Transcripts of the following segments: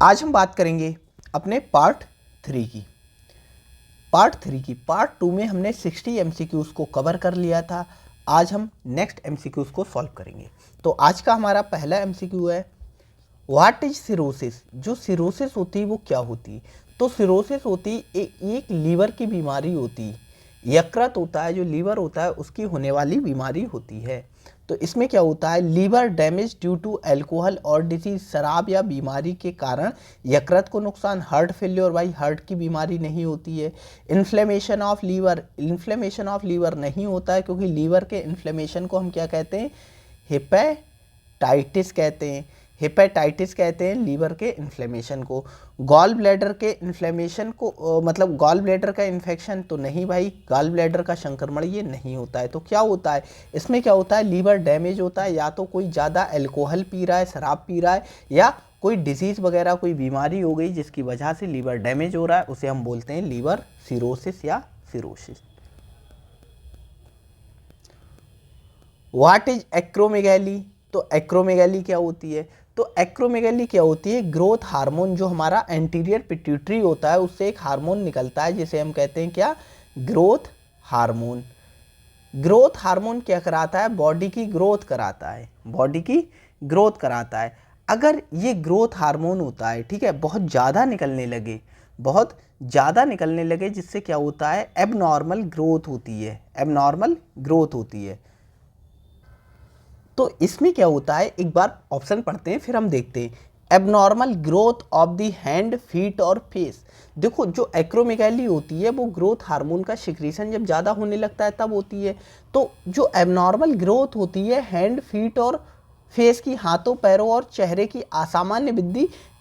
आज हम बात करेंगे अपने पार्ट 3 की। पार्ट 2 में हमने 60 MCQs को कवर कर लिया था। आज हम नेक्स्ट MCQs को सॉल्व करेंगे। तो आज का हमारा पहला MCQ है, व्हाट इज सिरोसिस। जो सिरोसिस होती है वो क्या होती है? तो सिरोसिस होती एक लीवर की बीमारी होती है। यकृत होता है, जो लीवर होता है उसकी होने वाली बीमारी होती है। तो इसमें क्या होता है, liver damage due to alcohol और डिजीज, शराब या बीमारी के कारण यकृत को नुकसान। हार्ट फेल्योर, भाई हार्ट की बीमारी नहीं होती है। इन्फ्लेमेशन ऑफ लीवर नहीं होता है, क्योंकि लीवर के इन्फ्लेमेशन को हम क्या कहते हैं, हेपेटाइटिस कहते हैं लीवर के इन्फ्लेमेशन को। गॉल ब्लैडर के इन्फ्लेमेशन को मतलब गॉल ब्लैडर का इन्फेक्शन तो नहीं भाई, गॉल ब्लैडर का संक्रमण ये नहीं होता है। तो क्या होता है इसमें, क्या होता है, लीवर डैमेज होता है, या तो कोई ज़्यादा अल्कोहल पी रहा है, शराब पी रहा है, या कोई डिजीज़ वगैरह कोई बीमारी हो गई जिसकी वजह से लीवर डैमेज हो रहा है, उसे हम बोलते हैं लीवर सिरोसिस या सिरोसिस। What is acromegaly. तो एक्रोमेगैली क्या होती है? तो एक्रोमेगैली क्या होती है, ग्रोथ हार्मोन, जो हमारा एंटीरियर पिट्यूटरी होता है उससे एक हार्मोन निकलता है जिसे हम कहते हैं क्या, ग्रोथ हार्मोन। ग्रोथ हार्मोन क्या कराता है, बॉडी की ग्रोथ कराता है। अगर ये ग्रोथ हार्मोन होता है, ठीक है, बहुत ज़्यादा निकलने लगे जिससे क्या होता है, एबनॉर्मल ग्रोथ होती है। तो इसमें क्या होता है, एक बार ऑप्शन पढ़ते हैं फिर हम देखते हैं। Abnormal growth of the hand, feet और फेस। देखो, जो एक्रोमेगैली होती है वो ग्रोथ हार्मोन का सिक्रीशन जब ज़्यादा होने लगता है तब होती है। तो जो एबनॉर्मल ग्रोथ होती है हैंड, फीट और फेस की, हाथों पैरों और चेहरे की असामान्य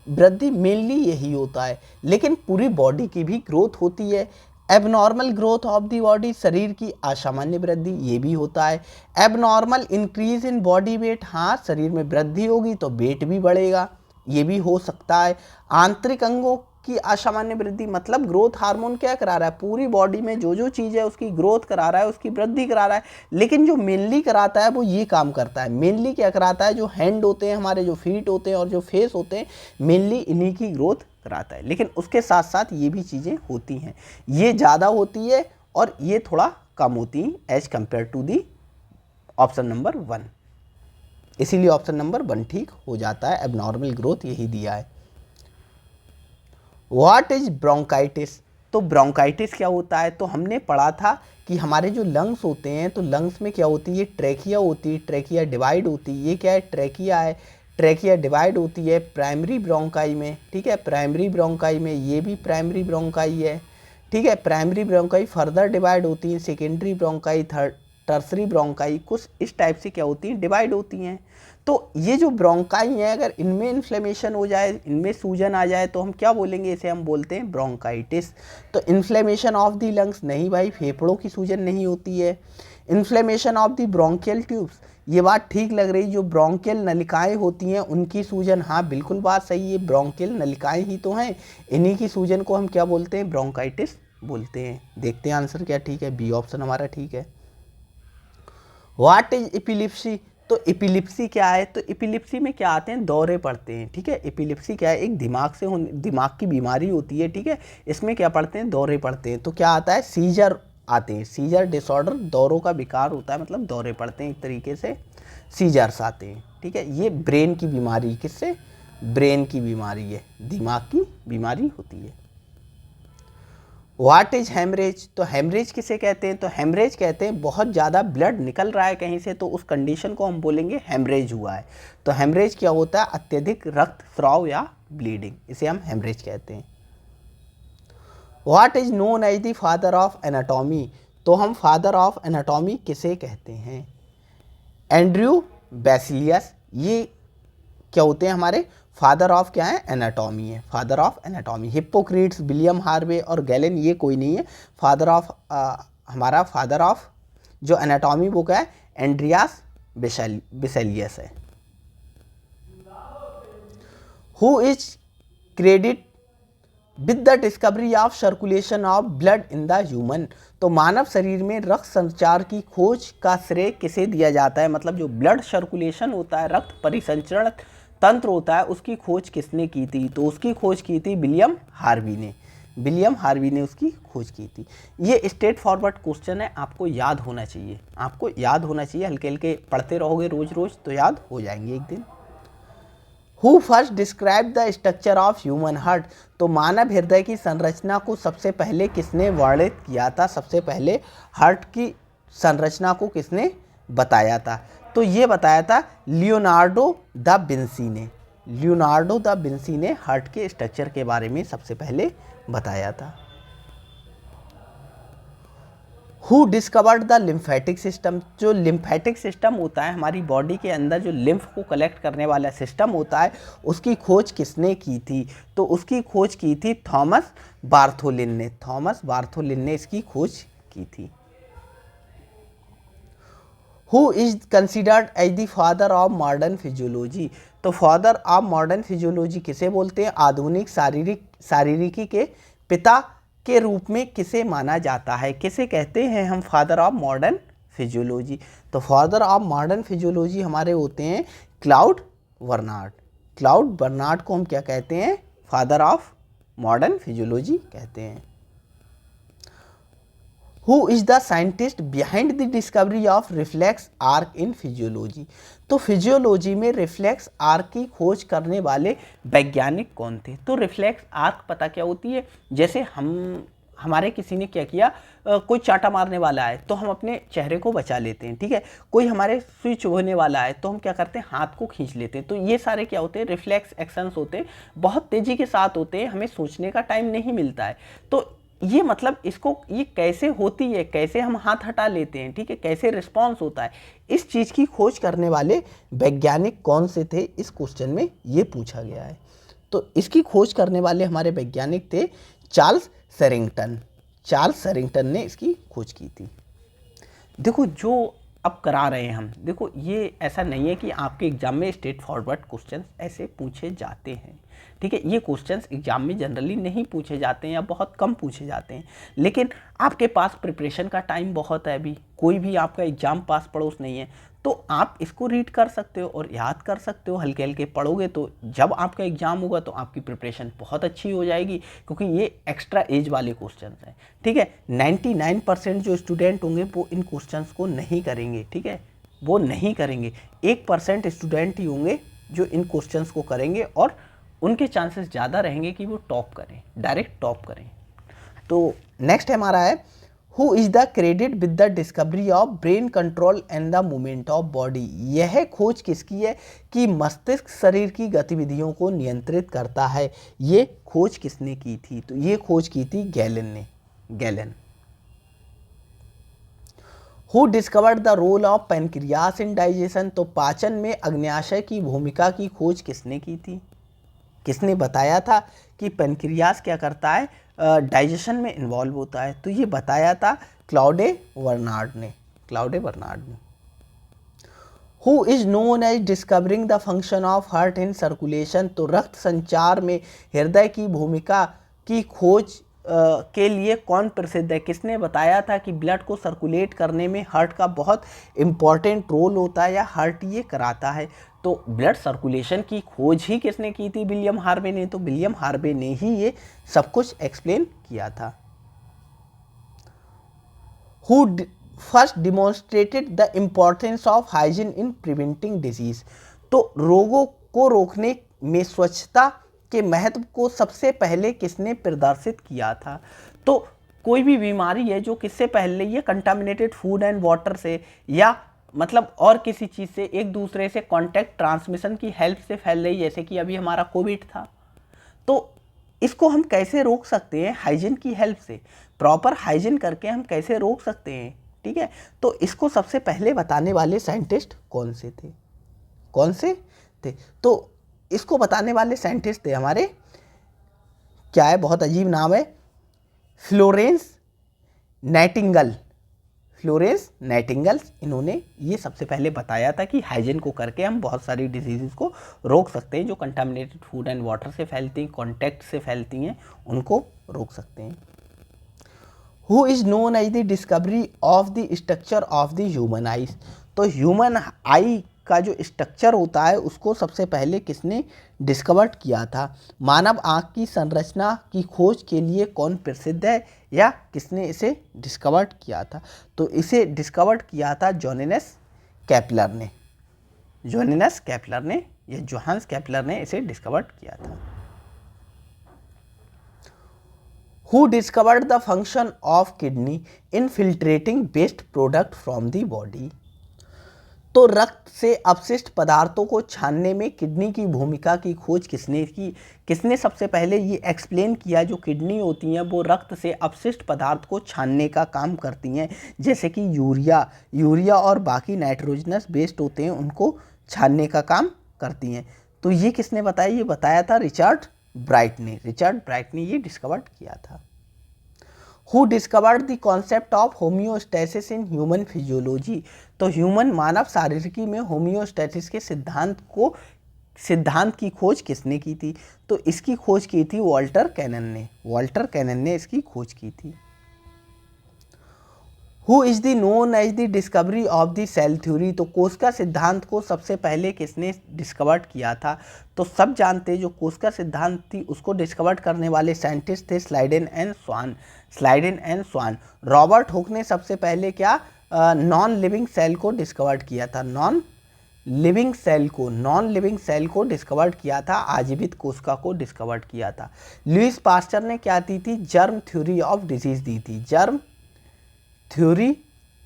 वृद्धि मेनली यही होता है, लेकिन पूरी बॉडी की भी ग्रोथ होती है। Abnormal growth of the body, शरीर की असामान्य वृद्धि ये भी होता है। Abnormal increase in body weight, हाँ शरीर में वृद्धि होगी तो वेट भी बढ़ेगा, ये भी हो सकता है। आंतरिक अंगों की असामान्य वृद्धि, मतलब ग्रोथ हार्मोन क्या करा रहा है, पूरी बॉडी में जो जो चीज़ है उसकी ग्रोथ करा रहा है, उसकी वृद्धि करा रहा है, लेकिन जो मेनली कराता है वो ये काम करता है। मेनली क्या कराता है, जो हैंड होते हैं हमारे, जो फीट होते हैं और जो फेस होते हैं, मेनली इन्हीं की ग्रोथ कराता है। लेकिन उसके साथ साथ ये भी चीज़ें होती हैं, ये ज़्यादा होती है और ये थोड़ा कम होती हैं as compare to the option number 1। इसीलिए ऑप्शन नंबर 1 ठीक हो जाता है, एबनॉर्मल ग्रोथ यही दिया है। What is bronchitis. तो ब्रोंकाइटिस क्या होता है, तो हमने पढ़ा था कि हमारे जो लंग्स होते हैं, तो लंग्स में क्या होती है, ट्रैकिया होती है, ट्रैकिया डिवाइड होती है। ये क्या है, ट्रैकिया है, ट्रैकिया डिवाइड होती है प्राइमरी ब्रोंकाई में, ठीक है, प्राइमरी ब्रोंकाई में, ये भी प्राइमरी ब्रोंकाई है, ठीक है। प्राइमरी ब्रोंकाई फर्दर डिवाइड होती है, सेकेंडरी ब्रोंकाई, टर्सरी ब्रोंकाई, कुछ इस टाइप से क्या होती हैं, डिवाइड होती हैं। तो ये जो ब्रोंकाई हैं, अगर इनमें इन्फ्लेमेशन हो जाए, इनमें सूजन आ जाए तो हम क्या बोलेंगे, इसे हम बोलते हैं ब्रोंकाइटिस। तो इन्फ्लेमेशन ऑफ द लंग्स, नहीं भाई फेफड़ों की सूजन नहीं होती है। Inflammation of the bronchial tubes, ये बात ठीक लग रही, जो ब्रोंकियल नलिकाएं होती हैं उनकी सूजन, हाँ बिल्कुल बात सही है, ब्रोंकियल नलिकाएं ही तो हैं, इन्हीं की सूजन को हम क्या बोलते हैं, ब्रोंकाइटिस बोलते हैं। देखते हैं आंसर क्या ठीक है, बी ऑप्शन हमारा ठीक है। What is epilepsy. तो एपिलिप्सी क्या है, तो एपिलिप्सी में क्या आते हैं, दौरे पड़ते हैं, ठीक है। एपिलिप्सी क्या है, एक दिमाग की बीमारी होती है, ठीक है। इसमें क्या पड़ते हैं, दौरे पड़ते हैं। तो क्या आता है, सीजर आते हैं, सीजर डिसऑर्डर, दौरों का विकार होता है, मतलब दौरे पड़ते हैं, एक तरीके से सीजर्स आते हैं, ठीक है। ये ब्रेन की बीमारी, किससे, ब्रेन की बीमारी है, दिमाग की बीमारी होती है। What is haemorrhage. तो हेमरेज किसे कहते हैं, तो हेमरेज कहते हैं बहुत ज़्यादा ब्लड निकल रहा है कहीं से, तो उस कंडीशन को हम बोलेंगे हेमरेज हुआ है। तो हेमरेज क्या होता है, अत्यधिक रक्त स्राव या ब्लीडिंग, इसे हम हेमरेज कहते हैं। What is known as the father of anatomy. तो हम फादर ऑफ एनाटॉमी किसे कहते हैं, एंड्रयू बेसिलियस, ये क्या होते हैं हमारे फादर ऑफ क्या है, एनाटॉमी है, father of anatomy. Hippocrates, William Harvey और गैलेन, ये कोई नहीं है। फादर ऑफ हमारा फादर ऑफ जो एनाटॉमी वो क्या है, एंड्रियास बेसेलियस है। Who is credit with the discovery of circulation of blood in the human. तो मानव शरीर में रक्त संचार की खोज का श्रेय किसे दिया जाता है, मतलब जो ब्लड सर्कुलेशन होता है, रक्त परिसंचरण तंत्र होता है उसकी खोज किसने की थी? तो उसकी खोज की थी विलियम हार्वी ने। विलियम हार्वी ने उसकी खोज की थी। ये स्ट्रेट फॉरवर्ड क्वेश्चन है, आपको याद होना चाहिए, आपको याद होना चाहिए। हल्के हल्के पढ़ते रहोगे रोज रोज तो याद हो जाएंगे एक दिन। Who first describe the structure of human heart? तो मानव हृदय की संरचना को सबसे पहले किसने वर्णित किया था? सबसे पहले हार्ट की संरचना को किसने बताया था? तो ये बताया था लियोनार्डो दा विंसी ने। लियोनार्डो दा विंसी ने हार्ट के स्ट्रक्चर के बारे में सबसे पहले बताया था। Who discovered the lymphatic system? जो लिम्फेटिक सिस्टम होता है हमारी बॉडी के अंदर, जो लिम्फ को कलेक्ट करने वाला सिस्टम होता है, उसकी खोज किसने की थी? तो उसकी खोज की थी थॉमस बार्थोलिन ने। थॉमस बार्थोलिन ने इसकी खोज की थी। Who is considered as the father of modern physiology? तो फादर ऑफ मॉडर्न फिजियोलॉजी किसे बोलते हैं? आधुनिक शारीरिकी के पिता के रूप में किसे माना जाता है? किसे कहते हैं हम फादर ऑफ मॉडर्न फिजियोलॉजी? तो फादर ऑफ मॉडर्न फिजियोलॉजी हमारे होते हैं क्लाउड बर्नार्ड। क्लाउड बर्नार्ड को हम क्या कहते हैं? फादर ऑफ मॉडर्न फिजियोलॉजी कहते हैं। Who is the scientist behind the discovery of reflex arc in physiology? तो फिजियोलॉजी में रिफ्लेक्स आर्क की खोज करने वाले वैज्ञानिक कौन थे? तो रिफ्लेक्स आर्क पता क्या होती है? जैसे हमारे किसी ने क्या किया, कोई चाटा मारने वाला है तो हम अपने चेहरे को बचा लेते हैं, ठीक है। कोई हमारे सुई चुभने वाला है तो हम क्या करते हैं, हाथ को खींच लेते हैं। तो ये सारे क्या होते हैं? रिफ्लेक्स एक्शंस होते हैं, बहुत तेजी के साथ होते हैं, हमें सोचने का टाइम नहीं मिलता है। तो ये मतलब इसको, ये कैसे होती है, कैसे हम हाथ हटा लेते हैं, ठीक है, कैसे रिस्पॉन्स होता है, इस चीज़ की खोज करने वाले वैज्ञानिक कौन से थे, इस क्वेश्चन में ये पूछा गया है। तो इसकी खोज करने वाले हमारे वैज्ञानिक थे चार्ल्स शेरिंगटन। चार्ल्स शेरिंगटन ने इसकी खोज की थी। देखो जो अब करा रहे हैं हम, देखो ये ऐसा नहीं है कि आपके एग्जाम में स्ट्रेट फॉरवर्ड क्वेश्चन ऐसे पूछे जाते हैं, ठीक है। ये क्वेश्चंस एग्जाम में जनरली नहीं पूछे जाते हैं या बहुत कम पूछे जाते हैं, लेकिन आपके पास प्रिपरेशन का टाइम बहुत है। अभी कोई भी आपका एग्जाम पास पड़ोस नहीं है, तो आप इसको रीड कर सकते हो और याद कर सकते हो। हल्के हल्के पढ़ोगे तो जब आपका एग्जाम होगा तो आपकी प्रिपरेशन बहुत अच्छी हो जाएगी, क्योंकि ये एक्स्ट्रा एज वाले क्वेश्चन हैं, ठीक है। 99% जो स्टूडेंट होंगे वो इन क्वेश्चंस को नहीं करेंगे, ठीक है, वो नहीं करेंगे। 1% स्टूडेंट ही होंगे जो इन क्वेश्चंस को करेंगे, और उनके चांसेस ज़्यादा रहेंगे कि वो टॉप करें, डायरेक्ट टॉप करें। तो नेक्स्ट हमारा है who is the credit with the discovery of brain control and the movement of body? यह खोज किसकी है कि मस्तिष्क शरीर की गतिविधियों को नियंत्रित करता है? ये खोज किसने की थी? तो ये खोज की थी गैलन ने। Galen. Who discovered the role of pancreas in digestion? तो पाचन में अग्न्याशय की भूमिका की खोज किसने की थी? किसने बताया था कि पैनक्रियास क्या करता है, डाइजेशन में इन्वॉल्व होता है? तो ये बताया था क्लाउडे बर्नार्ड ने। क्लाउडे बर्नार्ड ने। Who is known as discovering the function of heart in circulation? तो रक्त संचार में हृदय की भूमिका की खोज के लिए कौन प्रसिद्ध है? किसने बताया था कि ब्लड को सर्कुलेट करने में हार्ट का बहुत इम्पॉर्टेंट रोल होता है, या हार्ट ये कराता है? तो ब्लड सर्कुलेशन की खोज ही किसने की थी? विलियम हार्वे ने। तो विलियम हार्वे ने ही ये सब कुछ एक्सप्लेन किया था। Who first demonstrated the importance of hygiene in preventing disease? तो रोगों को रोकने में स्वच्छता के महत्व को सबसे पहले किसने प्रदर्शित किया था? तो कोई भी बीमारी है जो किससे पहले, ये कंटामिनेटेड फूड एंड वाटर से, या मतलब और किसी चीज़ से एक दूसरे से कांटेक्ट ट्रांसमिशन की हेल्प से फैल रही, जैसे कि अभी हमारा कोविड था। तो इसको हम कैसे रोक सकते हैं? हाइजीन की हेल्प से, प्रॉपर हाइजीन करके हम कैसे रोक सकते हैं, ठीक है। तो इसको सबसे पहले बताने वाले साइंटिस्ट कौन से थे? कौन से थे? तो इसको बताने वाले साइंटिस्ट थे हमारे, क्या है, बहुत अजीब नाम है, फ्लोरेंस नाइटिंगेल। फ्लोरेंस नाइटिंगेल, इन्होंने ये सबसे पहले बताया था कि हाइजीन को करके हम बहुत सारी डिजीज़ को रोक सकते हैं, जो कंटामिनेटेड फूड एंड वाटर से फैलती हैं, कॉन्टैक्ट से फैलती हैं, उनको रोक सकते हैं। Who is known as the discovery of the structure of the human eyes? तो ह्यूमन आई का जो स्ट्रक्चर होता है उसको सबसे पहले किसने डिस्कवर्ड किया था? मानव आँख की संरचना की खोज के लिए कौन प्रसिद्ध है या किसने इसे डिस्कवर्ड किया था? तो इसे डिस्कवर्ड किया था जोहानस केपलर ने। जोहानस केपलर ने या जोहान्स केपलर ने इसे डिस्कवर्ड किया था। Who discovered the function of kidney in filtrating waste product from the body? तो रक्त से अपशिष्ट पदार्थों को छानने में किडनी की भूमिका की खोज किसने की? किसने सबसे पहले ये एक्सप्लेन किया जो किडनी होती हैं वो रक्त से अपशिष्ट पदार्थ को छानने का काम करती हैं, जैसे कि यूरिया और बाकी नाइट्रोजनस वेस्ट होते हैं उनको छानने का काम करती हैं। तो ये किसने बताया? ये बताया था रिचर्ड ब्राइट ने ये डिस्कवर्ड किया था। Who discovered the concept of homeostasis in human physiology? तो ह्यूमन मानव शारीरिकी में होम्योस्टैसिस के सिद्धांत की खोज किसने की थी? तो इसकी खोज की थी वाल्टर कैनन ने इसकी खोज की थी। Who is the known as the discovery of the cell theory? तो कोशिका सिद्धांत को सबसे पहले किसने डिस्कवर्ड किया था? तो सब जानते हैं जो कोशिका सिद्धांत थी उसको डिस्कवर्ड करने वाले साइंटिस्ट थे Schleiden and Schwann. Robert Hooke ने सबसे पहले क्या नॉन लिविंग सेल को डिस्कवर्ड किया था? नॉन लिविंग सेल को डिस्कवर्ड किया था, आजीवित कोशिका को डिस्कवर्ड किया था। लुईस पास्चर ने क्या दी थी? जर्म थ्योरी ऑफ डिजीज दी थी, जर्म थ्योरी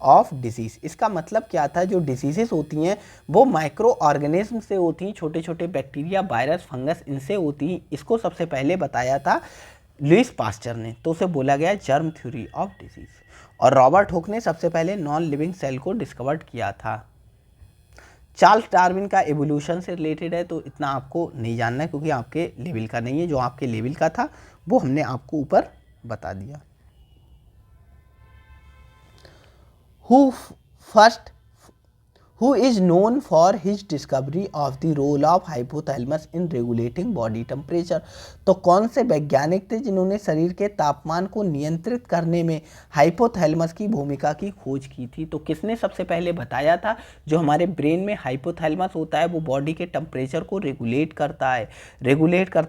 ऑफ डिजीज। इसका मतलब क्या था? जो डिजीजेस होती हैं वो माइक्रो ऑर्गेनिज्म से होती हैं, छोटे छोटे बैक्टीरिया, वायरस, फंगस इनसे होती हैं। इसको सबसे पहले बताया था लुईस पास्चर ने, तो उसे बोला गया जर्म थ्योरी ऑफ डिजीज। और रॉबर्ट हुक ने सबसे पहले नॉन लिविंग सेल को डिस्कवर्ड किया था। चार्ल्स डार्विन का एवोल्यूशन से रिलेटेड है, तो इतना आपको नहीं जानना है क्योंकि आपके लेवल का नहीं है। जो आपके लेवल का था वो हमने आपको ऊपर बता दिया। Who is known for his discovery of the role of hypothalamus in regulating body temperature? तो कौन से वैज्ञानिक थे जिन्होंने शरीर के तापमान को नियंत्रित करने में हाइपोथैलेमस की भूमिका की खोज की थी? तो किसने सबसे पहले बताया था जो हमारे ब्रेन में हाइपोथैलेमस होता है वो बॉडी के टेम्परेचर को रेगुलेट करता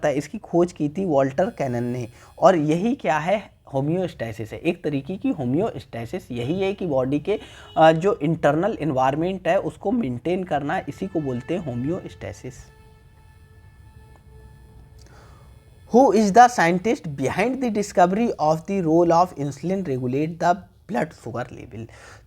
है। इसकी खोज की थी वाल्टर कैनन ने। और यही क्या है? होम्योस्टैसिस है। एक तरीके की होम्योस्टैसिस यही है कि बॉडी के जो इंटरनल एनवायरनमेंट है उसको मेंटेन करना, इसी को बोलते हैं homeostasis. Who is the scientist behind the discovery of the role of insulin regulate the blood sugar level?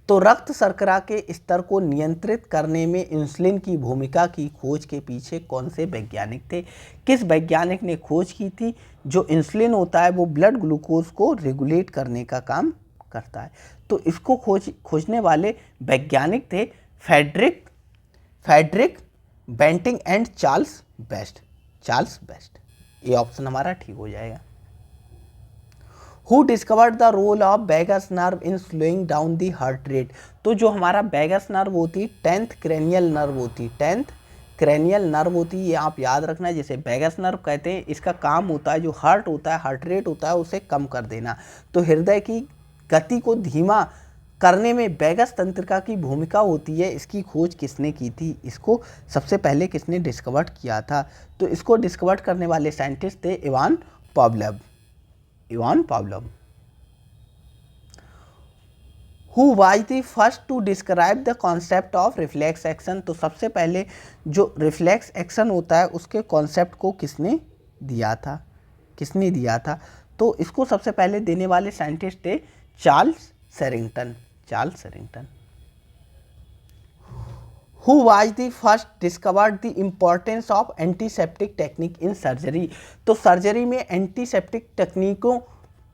तो रक्त शर्करा के स्तर को नियंत्रित करने में इंसुलिन की भूमिका की खोज के पीछे कौन से वैज्ञानिक थे? किस वैज्ञानिक ने खोज की थी? जो इंसुलिन होता है वो ब्लड ग्लूकोज को रेगुलेट करने का काम करता है। तो इसको खोजने वाले वैज्ञानिक थे Frederick Banting and Charles Best. ये ऑप्शन हमारा ठीक हो जाएगा। Who discovered the role of vagus nerve in slowing down the heart rate? तो जो हमारा वैगस नर्व होती है 10th cranial नर्व होती है, ये आप याद रखना। जैसे वैगस नर्व कहते हैं, इसका काम होता है जो हार्ट रेट होता है उसे कम कर देना। तो हृदय की गति को धीमा करने में वैगस तंत्रिका की भूमिका होती है। इसकी खोज किसने की थी? इसको सबसे पहले किसने डिस्कवर्ड किया था? तो इसको डिस्कवर्ड करने वाले साइंटिस्ट थे Ivan Pavlov. Who was the first to describe the concept of reflex action? तो सबसे पहले जो रिफ्लेक्स एक्शन होता है उसके कॉन्सेप्ट को किसने दिया था? तो इसको सबसे पहले देने वाले साइंटिस्ट थे Charles Sherrington. Who was the first discovered the importance of antiseptic technique in surgery? तो सर्जरी में एंटीसेप्टिक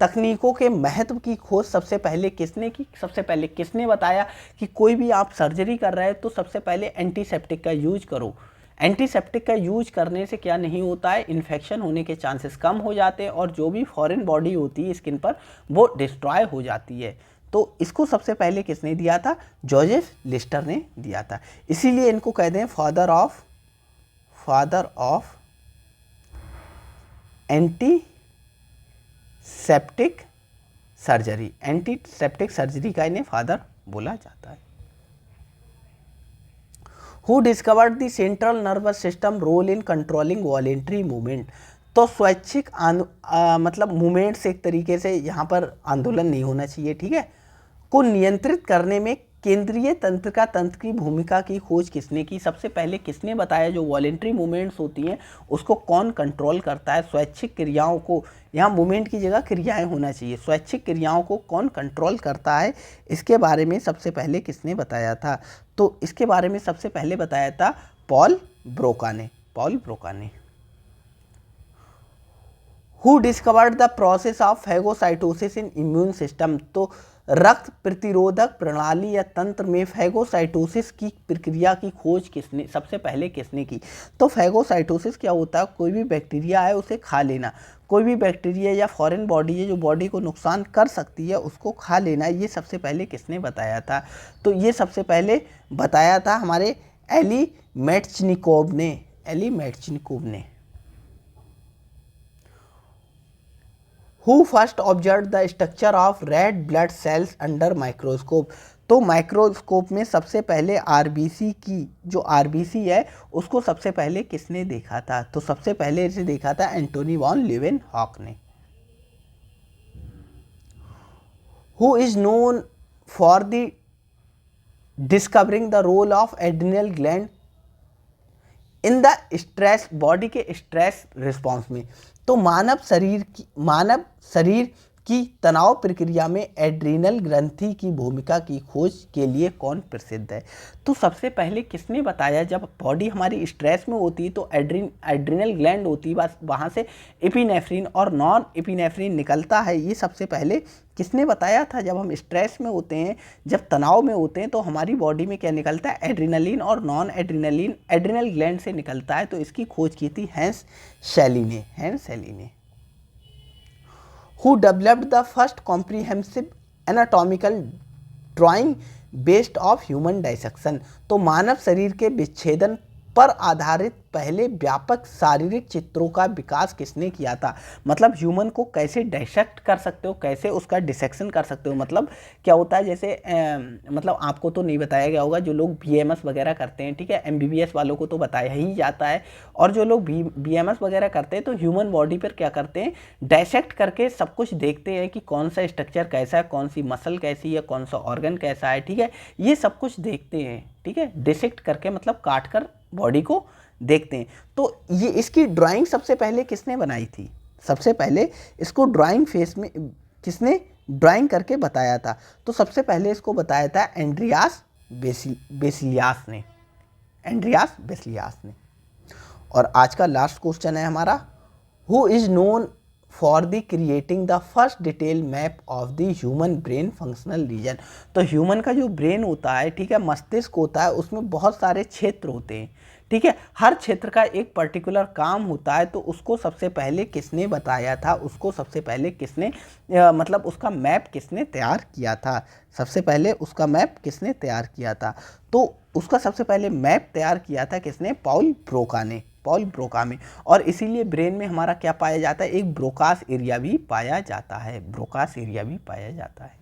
तकनीकों के महत्व की खोज सबसे पहले किसने की? सबसे पहले किसने बताया कि कोई भी आप सर्जरी कर रहे हैं तो सबसे पहले एंटीसेप्टिक का यूज करो। एंटीसेप्टिक का यूज करने से क्या नहीं होता है? इन्फेक्शन होने के चांसेस कम हो जाते हैं और जो भी फॉरेन बॉडी होती है स्किन पर वो डिस्ट्रॉय हो जाती है। तो इसको सबसे पहले किसने दिया था? जोसेफ लिस्टर ने दिया था। इसीलिए इनको कहते हैं फादर ऑफ एंटीसेप्टिक सर्जरी का इन्हें फादर बोला जाता है। Who discovered the central nervous system role in controlling voluntary movement. तो स्वैच्छिक मतलब मूवमेंट्स एक तरीके से यहाँ पर आंदोलन नहीं होना चाहिए, ठीक है, को नियंत्रित करने में केंद्रीय तंत्रिका तंत्र की भूमिका की खोज किसने की। सबसे पहले किसने बताया जो वॉलेंट्री मूवमेंट्स होती हैं उसको कौन कंट्रोल करता है, स्वैच्छिक क्रियाओं को, यहाँ मूवमेंट की जगह क्रियाएं होना चाहिए, स्वैच्छिक क्रियाओं को कौन कंट्रोल करता है, इसके बारे में सबसे पहले किसने बताया था। तो इसके बारे में सबसे पहले बताया था पॉल ब्रोका ने, पॉल ब्रोका ने। Who discovered the process of phagocytosis in immune system. तो रक्त प्रतिरोधक प्रणाली या तंत्र में फैगोसाइटोसिस की प्रक्रिया की खोज किसने, सबसे पहले किसने की। तो फैगोसाइटोसिस क्या होता है, कोई भी बैक्टीरिया है उसे खा लेना, कोई भी बैक्टीरिया या फॉरेन बॉडी है जो बॉडी को नुकसान कर सकती है उसको खा लेना, ये सबसे पहले किसने बताया था। तो ये सबसे पहले बताया था हमारे एली मेटचनिकोव ने, एली मेटचनिकोव ने। Who first observe the structure of red blood cells under microscope. तो माइक्रोस्कोप में सबसे पहले आरबीसी की, जो आरबीसी है उसको सबसे पहले किसने देखा था। तो सबसे पहले इसे देखा था एंटोनी वॉन लीवेनहॉक ने। Who is known for the discovering the role of adrenal gland in the stress, body के स्ट्रेस रिस्पॉन्स में। तो मानव शरीर की तनाव प्रक्रिया में एड्रीनल ग्रंथि की भूमिका की खोज के लिए कौन प्रसिद्ध है। तो सबसे पहले किसने बताया, जब बॉडी हमारी स्ट्रेस में होती है तो एड्रीनल ग्लैंड होती है, बस वहाँ से एपिनेफ्रिन और नॉन एपिनेफ्रिन निकलता है। ये सबसे पहले किसने बताया था, जब हम स्ट्रेस में होते हैं, जब तनाव में होते हैं तो हमारी बॉडी में क्या निकलता है, एड्रीनलिन और नॉन एड्रीनलिन एड्रीनल ग्लैंड से निकलता है। तो इसकी खोज की थी हैंस शेली ने, हैंस शेली ने। Who developed the first comprehensive anatomical drawing based of human dissection. तो मानव शरीर के विच्छेदन पर आधारित पहले व्यापक शारीरिक चित्रों का विकास किसने किया था। मतलब ह्यूमन को कैसे डाइसेक्ट कर सकते हो, कैसे उसका डिसेक्शन कर सकते हो। मतलब क्या होता है, जैसे मतलब आपको तो नहीं बताया गया होगा, जो लोग बीएमएस वगैरह करते हैं, ठीक है, एमबीबीएस वालों को तो बताया ही जाता है, और जो लोग बीएमएस वगैरह करते हैं तो ह्यूमन बॉडी पर क्या करते हैं, डाइसेक्ट करके सब कुछ देखते हैं कि कौन सा स्ट्रक्चर कैसा है, कौन सी मसल कैसी है, कौन सा ऑर्गन कैसा है, ठीक है, ये सब कुछ देखते हैं, ठीक है, डिसेक्ट करके मतलब काट कर बॉडी को देखते हैं। तो ये इसकी ड्राइंग सबसे पहले किसने बनाई थी, सबसे पहले इसको ड्राइंग फेस में किसने ड्राइंग करके बताया था। तो सबसे पहले इसको बताया था एंड्रियास बेसिलियास ने, एंड्रियास बेसिलियास ने। और आज का लास्ट क्वेश्चन है हमारा, who is known for the creating the first detail map of the human brain functional region. तो ह्यूमन का जो ब्रेन होता है, ठीक है, मस्तिष्क होता है, उसमें बहुत सारे क्षेत्र होते हैं, ठीक है, हर क्षेत्र का एक पर्टिकुलर काम होता है। तो उसको सबसे पहले किसने बताया था, उसको सबसे पहले किसने मतलब उसका मैप किसने तैयार किया था, सबसे पहले उसका मैप किसने तैयार किया था। तो उसका सबसे पहले मैप तैयार किया था किसने, पॉल ब्रोका ने, पॉल ब्रोका में। और इसीलिए ब्रेन में हमारा क्या पाया जाता है, एक ब्रोकास एरिया भी पाया जाता है, ब्रोकास एरिया भी पाया जाता है,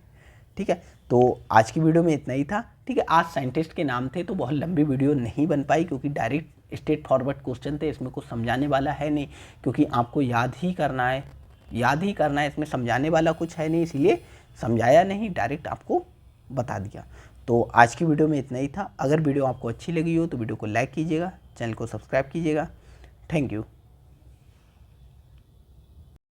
ठीक है। तो आज की वीडियो में इतना ही था, ठीक है। आज साइंटिस्ट के नाम थे तो बहुत लंबी वीडियो नहीं बन पाई, क्योंकि डायरेक्ट स्ट्रेट फॉरवर्ड क्वेश्चन थे, इसमें कुछ समझाने वाला है नहीं, क्योंकि आपको याद ही करना है, याद ही करना है, इसमें समझाने वाला कुछ है नहीं, इसीलिए समझाया नहीं, डायरेक्ट आपको बता दिया। तो आज की वीडियो में इतना ही था। अगर वीडियो आपको अच्छी लगी हो तो वीडियो को लाइक कीजिएगा, चैनल को सब्सक्राइब कीजिएगा। Thank you.